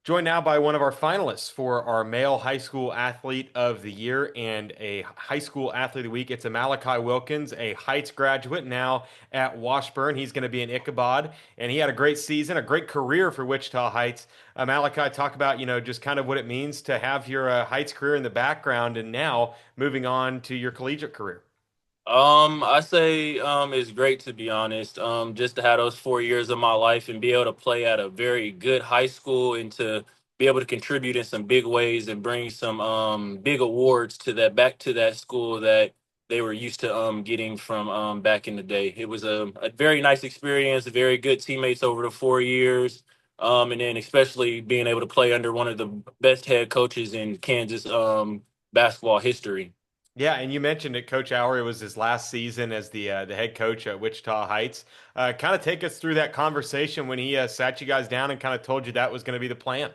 Joined now by one of our finalists for our male high school athlete of the year and a high school athlete of the week. It's Amalachi Wilkins, a Heights graduate now at Washburn. He's going to be in Ichabod, and he had a great season, a great career for Wichita Heights. Malachi, talk about just kind of what it means to have your Heights career in the background, and now moving on to your collegiate career. I say it's great to be honest. Just to have those 4 years of my life and be able to play at a very good high school and to be able to contribute in some big ways and bring some big awards to that back to that school that they were used to getting from back in the day. It was a very nice experience, very good teammates over the 4 years. And then especially being able to play under one of the best head coaches in Kansas basketball history. Yeah, and you mentioned it, Coach Hour. It was his last season as the head coach at Wichita Heights. Kind of take us through that conversation when he sat you guys down and kind of told you that was going to be the plan.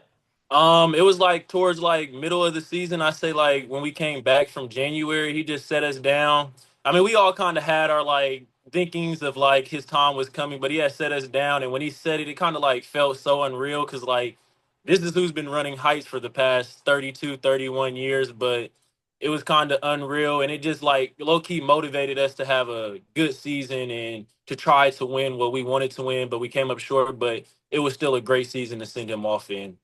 It was like towards like middle of the season. I say like when we came back from January, he just set us down. I mean, we all kind of had our like thinkings of like his time was coming, but he had set us down. And when he said it, it kind of like felt so unreal because like this is who's been running Heights for the past 32, 31 years, but it was kind of unreal. And it just like low key motivated us to have a good season and to try to win what we wanted to win, but we came up short. But it was still a great season to send him off in.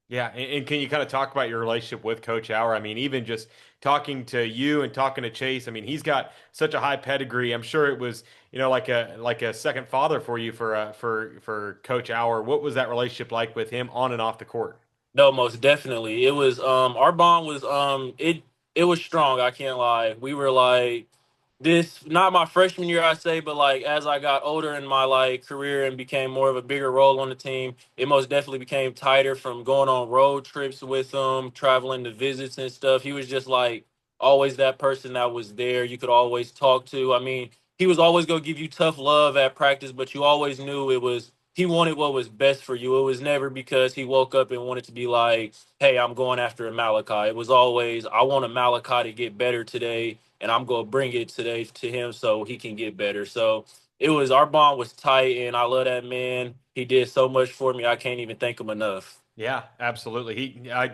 Yeah, and can you kind of talk about your relationship with Coach Hour? I mean, even just talking to you and talking to Chase. I mean, he's got such a high pedigree. I'm sure it was, like a second father for you for Coach Hour. What was that relationship like with him on and off the court? No, most definitely. It was our bond was it was strong, I can't lie. We were like this not my freshman year I say, but like as I got older in my like career and became more of a bigger role on the team, it most definitely became tighter from going on road trips with him, traveling to visits and stuff. He was just like always that person that was there you could always talk to. I mean, he was always going to give you tough love at practice, but you always knew it was he wanted what was best for you. It was never because he woke up and wanted to be like, hey, I'm going after a Malachi. It was always, I want a Malachi to get better today, and I'm going to bring it today to him so he can get better. So it was, our bond was tight, and I love that man. He did so much for me. I can't even thank him enough. Yeah, absolutely. I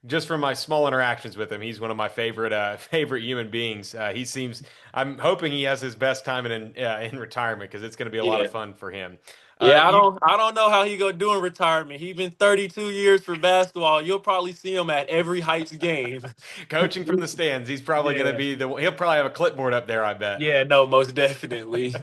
just from my small interactions with him, he's one of my favorite favorite human beings. He seems. I'm hoping he has his best time in retirement because it's going to be a lot Yeah. of fun for him. Yeah, You I don't know how he gonna do in retirement. He been 32 years for basketball. You'll probably see him at every Heights game. coaching from the stands, he's probably going to Yeah. be the. He'll probably have a clipboard up there, I bet. Yeah, no, most definitely.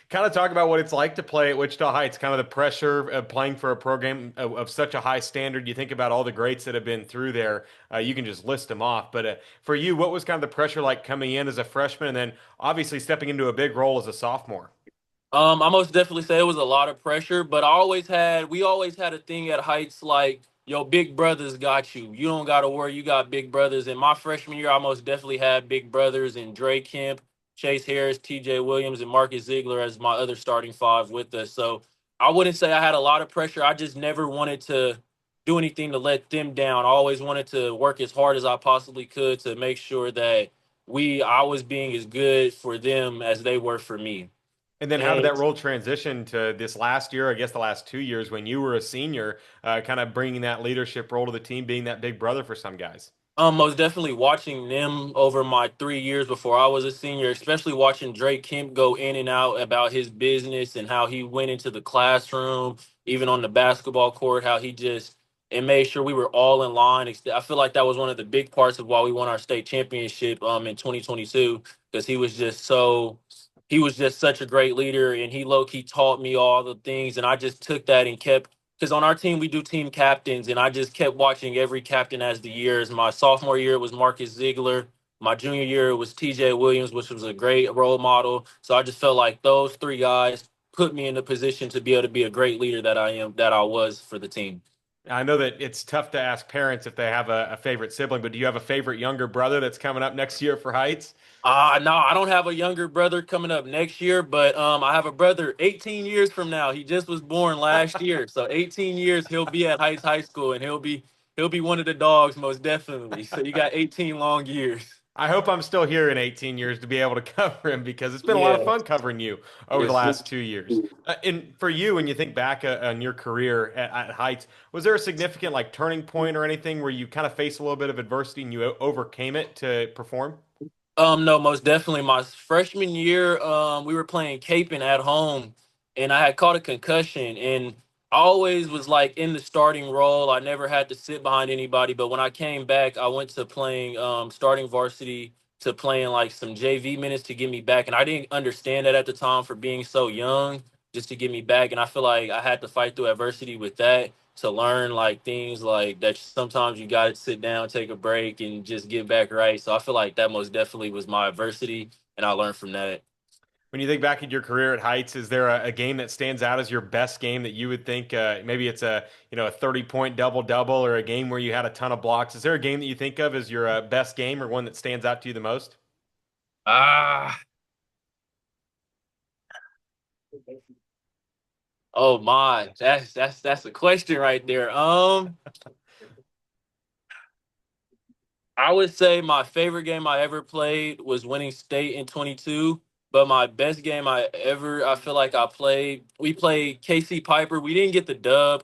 Kind of talk about what it's like to play at Wichita Heights, kind of the pressure of playing for a program of such a high standard. You think about all the greats that have been through there. You can just list them off. But for you, what was kind of the pressure like coming in as a freshman and then obviously stepping into a big role as a sophomore? I most definitely say it was a lot of pressure, but we always had a thing at Heights like, yo, big brothers got you. You don't got to worry. You got big brothers. In my freshman year, I most definitely had big brothers and Dre Kemp, Chase Harris, TJ Williams, and Marcus Ziegler as my other starting five with us. So I wouldn't say I had a lot of pressure. I just never wanted to do anything to let them down. I always wanted to work as hard as I possibly could to make sure that I was being as good for them as they were for me. And then how did And that role transition to this last year, I guess the last 2 years when you were a senior, kind of bringing that leadership role to the team, being that big brother for some guys? most definitely watching them over my 3 years before I was a senior, especially watching Drake Kemp go in and out about his business and how he went into the classroom, even on the basketball court, how he just and made sure we were all in line. I feel like that was one of the big parts of why we won our state championship in 2022 because he was just such a great leader and he low key taught me all the things and I just took that and kept because on our team we do team captains, and I just kept watching every captain as the years. My sophomore year it was Marcus Ziegler. My junior year it was TJ Williams, which was a great role model. So I just felt like those three guys put me in the position to be able to be a great leader that I was for the team. I know that it's tough to ask parents if they have a favorite sibling, but do you have a favorite younger brother that's coming up next year for Heights? No, I don't have a younger brother coming up next year, but I have a brother 18 years from now. He just was born last year. So 18 years he'll be at Heights High School and he'll be one of the dogs most definitely. So you got 18 long years. I hope I'm still here in 18 years to be able to cover him because it's been a lot of Yeah. fun covering you over the Yes. last 2 years. And for you, when you think back on your career at Heights, was there a significant like turning point or anything where you kind of faced a little bit of adversity and you overcame it to perform? No, most definitely. My freshman year, we were playing Caping at home, and I had caught a concussion, and I always was like in the starting role. I never had to sit behind anybody, but when I came back, I went to playing starting varsity to playing like some JV minutes to get me back, and I didn't understand that at the time for being so young, just to get me back, and I feel like I had to fight through adversity with that to learn like things like that sometimes you got to sit down, take a break, and just get back right. So I feel like that most definitely was my adversity, and I learned from that. When you think back at your career at Heights, is there a game that stands out as your best game that you would think maybe it's a 30-point double double or a game where you had a ton of blocks? Is there a game that you think of as your best game or one that stands out to you the most? Ah, oh my, that's a question right there. I would say my favorite game I ever played was winning state in 22. But my best game I feel like I played, we played KC Piper. We didn't get the dub,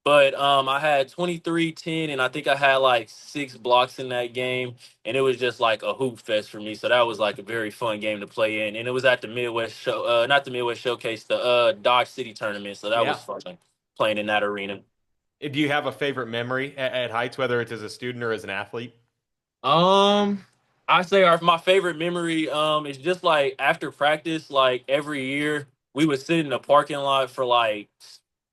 but I had 23-10, and I think I had like 6 blocks in that game, and it was just like a hoop fest for me. So that was like a very fun game to play in, and it was at the Midwest show, not the Midwest Showcase, the Dodge City tournament. So that was Yeah. fun playing in that arena. Do you have a favorite memory at Heights, whether it's as a student or as an athlete? Um, I say my favorite memory is just like after practice, like every year we would sit in the parking lot for like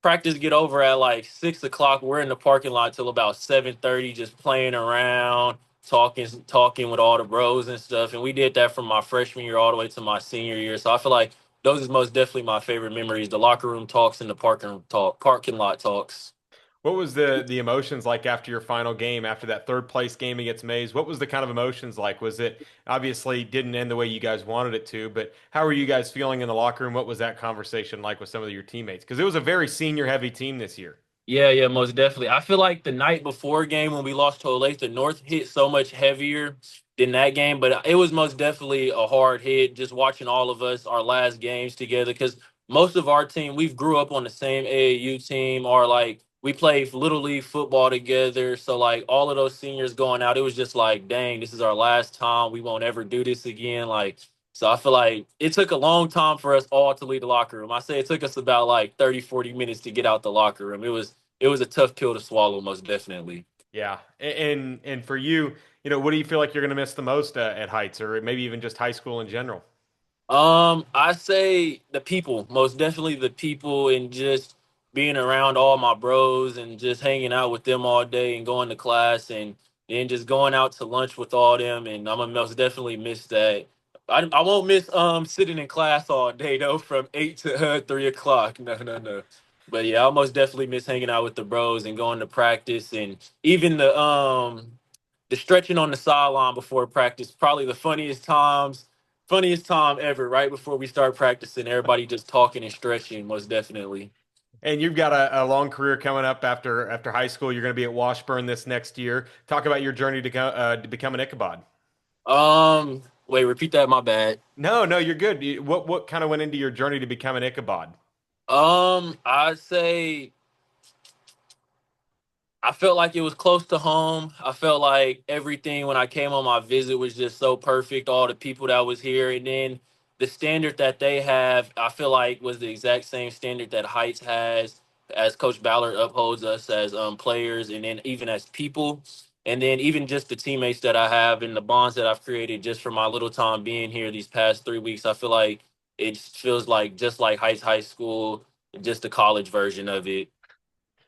practice get over at like 6 o'clock. We're in the parking lot till about 7:30, just playing around, talking with all the bros and stuff. And we did that from my freshman year all the way to my senior year. So I feel like those is most definitely my favorite memories: the locker room talks and the parking lot talks. What was the emotions like after your final game, after that third place game against Mays? What was the kind of emotions like? Was it obviously didn't end the way you guys wanted it to, but how were you guys feeling in the locker room? What was that conversation like with some of your teammates? Because it was a very senior heavy team this year. Yeah, yeah, most definitely. I feel like the night before game when we lost to Olathe, the North hit so much heavier than that game, but it was most definitely a hard hit. Just watching all of us our last games together, because most of our team we've grew up on the same AAU team, or like we played little league football together. So like all of those seniors going out, it was just like, dang, this is our last time. We won't ever do this again. Like so I feel like it took a long time for us all to leave the locker room. I say it took us about like 30, 40 minutes to get out the locker room. It was a tough pill to swallow, most definitely. Yeah, and for you, what do you feel like you're going to miss the most at Heights, or maybe even just high school in general? I say the people, most definitely the people, and just being around all my bros and just hanging out with them all day and going to class and then just going out to lunch with all them. And I'm gonna most definitely miss that. I won't miss sitting in class all day though from 8 to 3 o'clock. No, no, no. But yeah, I most definitely miss hanging out with the bros and going to practice, and even the stretching on the sideline before practice. Probably the funniest time ever, right before we start practicing. Everybody just talking and stretching, most definitely. And you've got a long career coming up after high school. You're going to be at Washburn this next year. Talk about your journey to become an Ichabod. Wait, repeat that. My bad. No, no, you're good. What kind of went into your journey to become an Ichabod? I'd say I felt like it was close to home. I felt like everything when I came on my visit was just so perfect. All the people that was here, and then the standard that they have, I feel like was the exact same standard that Heights has, as Coach Ballard upholds us as players, and then even as people, and then even just the teammates that I have and the bonds that I've created just from my little time being here these past 3 weeks. I feel like it feels like just like Heights High School, just the college version of it.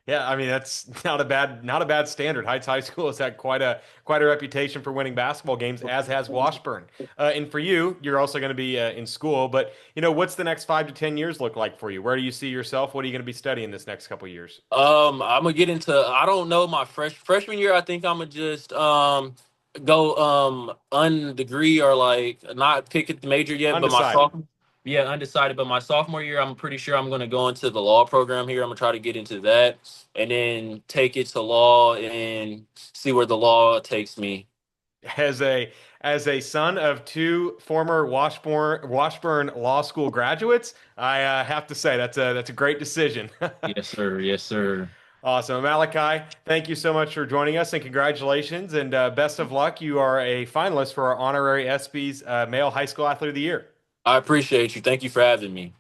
Yeah, I mean that's not a bad standard. Heights High School has had quite a reputation for winning basketball games, as has Washburn. And for you, you're also going to be in school. But what's the next 5 to 10 years look like for you? Where do you see yourself? What are you going to be studying this next couple years? I'm gonna get into. I don't know my freshman year. I think I'm gonna just go undegree or like not pick a major yet. But my Undecided. sophomore, yeah, undecided. But my sophomore year, I'm pretty sure I'm gonna go into the law program here. I'm gonna try to get into that and then take it to law and see where the law takes me. As a son of two former Washburn Law School graduates, I have to say that's a great decision. Yes, sir. Yes, sir. Awesome. Malachi, thank you so much for joining us and congratulations and best of luck. You are a finalist for our Honorary ESPYs Male High School Athlete of the Year. I appreciate you. Thank you for having me.